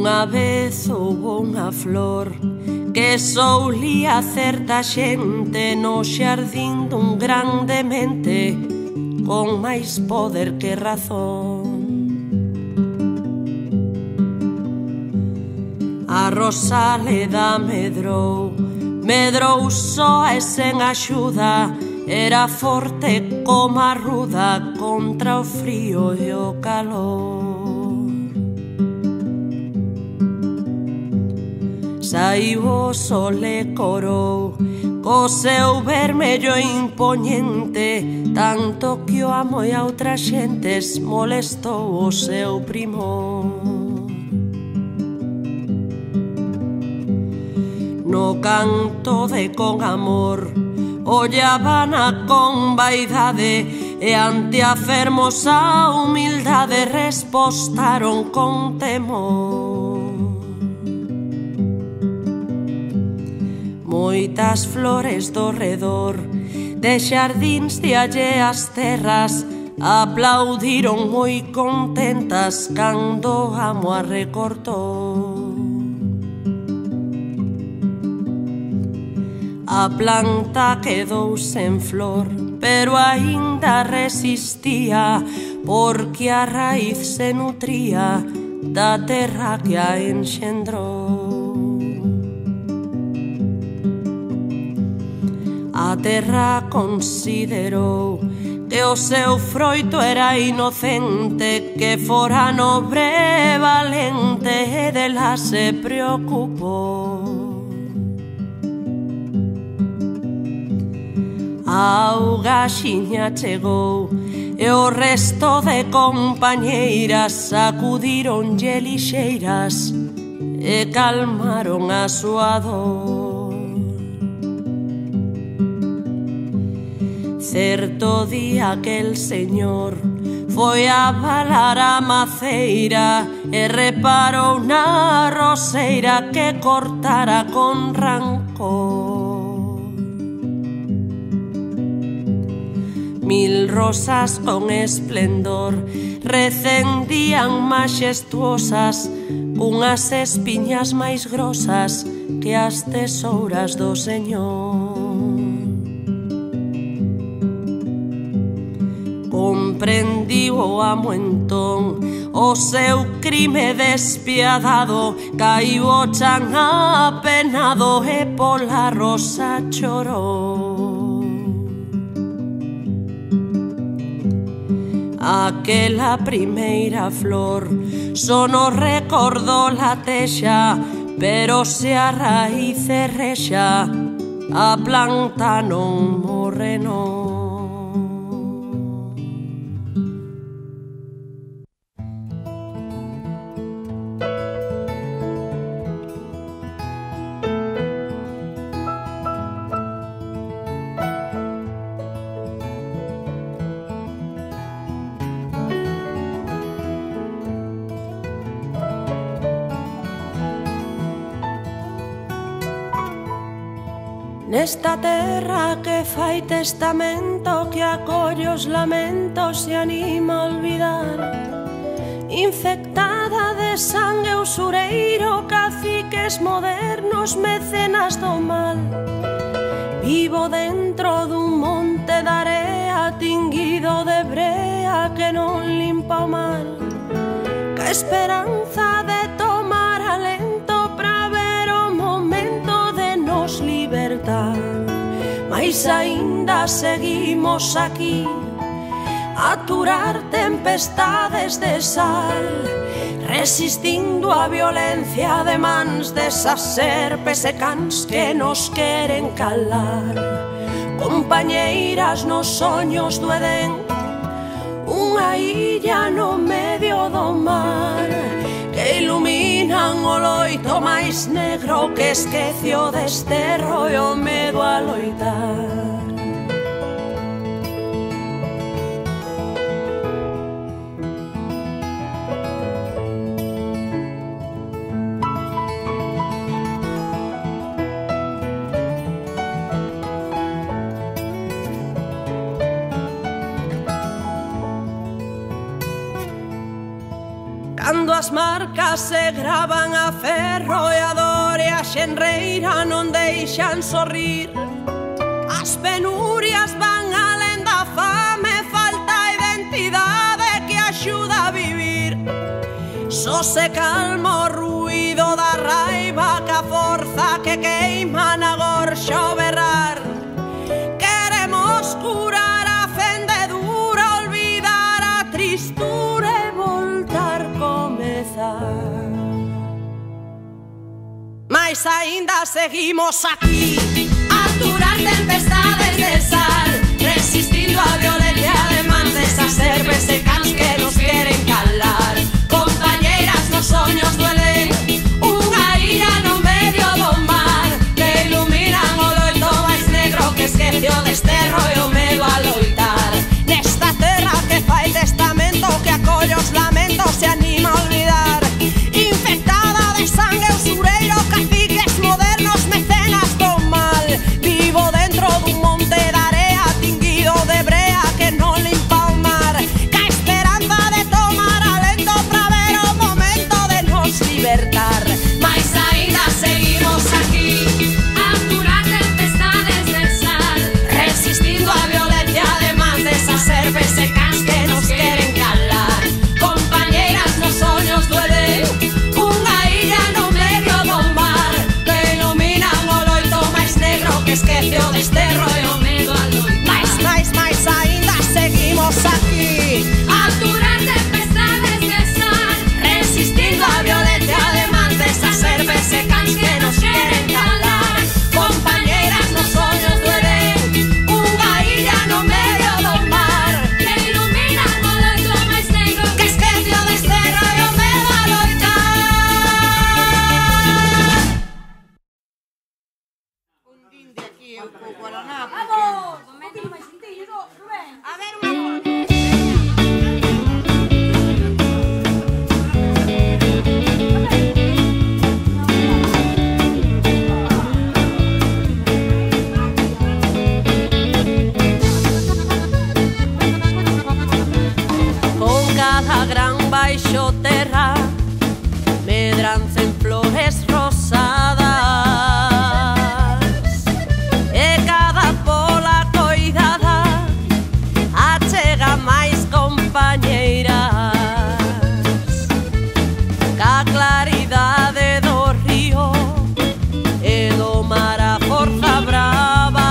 Unha vez houbo unha flor que soulía certa xente no xardín dun grande mente con máis poder que razón. A Rosaleda medrou só e sen axuda, era forte como a ruda contra o frío e o calor. Saiu o sol e corou co seu vermello impoñente, tanto que o amo e a outras xentes molestou o seu primor. No canto de con amor ollábana con vaidade e ante a fermosa humildade respostaron con temor. Moitas flores do redor de xardíns de alleas terras aplaudiron moi contentas cando o amo a recortou. A planta quedou sen flor, pero aínda resistía, porque a raíz se nutría da terra que a enxendrou. A terra considerou que o seu froito era inocente, que fora nobre e valente, e dela se preocupou. A auga xiña chegou e o resto de compañeiras sacudironlle lixeiras e calmaron a súa dor. Certo día aquel señor foi a balar a maceira e reparou na roseira que cortara con rancor. 1000 rosas con esplendor recendían maxestuosas, unhas espiñas máis grosas que as tesouras do Señor. Comprendiu o amo entón o seu crime despiadado, caiu o chan apenado e pola rosa chorou. Aquela primeira flor só nos recordou la texa, pero se a raíz é rexa, a planta non morre non. Nesta terra que fai testamento, que acolle os lamentos e anima a olvidar, infectada de sangue usureiro, caciques modernos, mecenas do mal. Vivo dentro dun monte de area tinguido de brea que non limpa o mar, ca esperanza de tomar alento pra ver o momento de nos libertar. Mais aínda seguimos aquí a aturar tempestades de sal, resistindo a violencia de mans desas serpes e cans que nos queren calar. Compañeiras nos soños do Edén, unha illa no medio do mar, que iluminan o loito máis negro que esquece o desterro e o medo a loitar. Cando as marcas se gravan a ferro e a dor e a xenreira non deixan sorrir, as penurias van alén da fame, falta identidade que axuda a vivir. Só se calma o ruído da raiva ca forza que queima na gorxa o berrar. Queremos curar a fendedura, olvidar a tristura e voltar a comezar. Mas aínda seguimos aquí, a aturar tempestades de sal, resistindo a violencia de mans desas serpes e cans que nos queren calar. Compañeiras, nos soños duelen unha illa no medio do mar, que iluminan o loito máis negro que esquece o desterro e o medo a loitar. Nesta terra que fai testamento, que acolle os lamentos e anima a olvidar, infectada de sangue usureiro, caciques modernos, mecenas do mal. Vivo dentro dun monte de area tinguido de brea que non limpa o mar, ca esperanza de tomar alento pra ver o momento de nos libertar. Mas aínda seguimos aquí, a aturar tempestades de sal, resistindo a violencia de mans desas serpes e cans que nos queren calar. Compañeiras, nos soños duelen unha illa no medio do mar, que iluminan o loito máis negro que esquece o desterro e o medo a loitar. Mais aínda seguimos aquí, a aturar tempestades de sal, resistindo a violencia de mans desas serpes e cans que nos queren calar. Compañeiras, nos soños duelen unha illa no medio do mar, que iluminan o loito máis negro que esquece o desterro e o medo a loitar. Un din de aquí, un pouco guaraná. Vamos! Un poquinho máis sentido, Rubén. A ver, unha volta. Con cada gran baixo terra medrancen flores rosadas, e cada pola coidada achega máis compañeiras. Ca claridade do río e do mar a forza brava,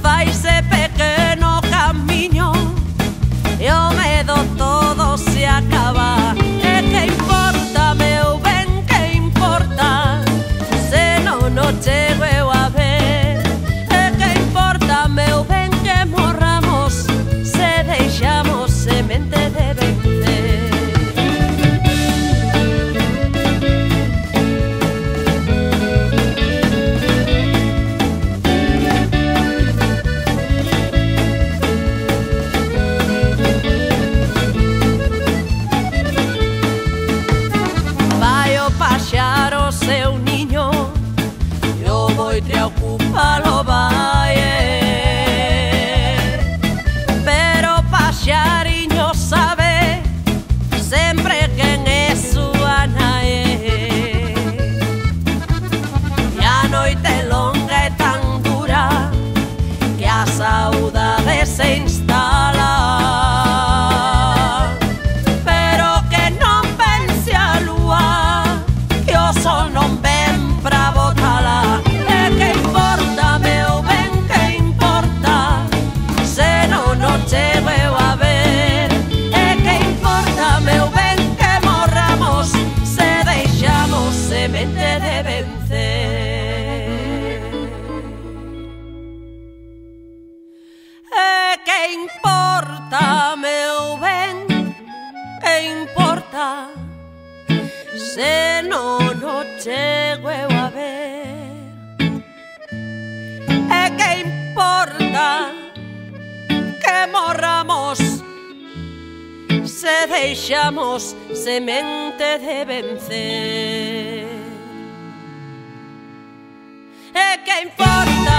faise pequeno camiño e o medo todo se acaba. E que importa, meu ben, que importa, se non o chego eu a ver. E que importa, meu ben, que morramos, se deixamos semente de vencer. Vai o paxaro seu niño, eu vou te ocupalo vai. Pero o paxariño sabe sempre quen é súa nai. E a noite longa é tan dura que a saudade se instala. Pero que non pense a lúa, que o sol non ven pra botala. E que importa, meu ben, que importa, se non o chego eu a ver. E que importa, meu ben, que morramos, se deixamos semente de vencer. E que importa, meu ben, que importa, se non o chego eu a ver. E que importa, que morramos, se deixamos semente de vencer. E que importa,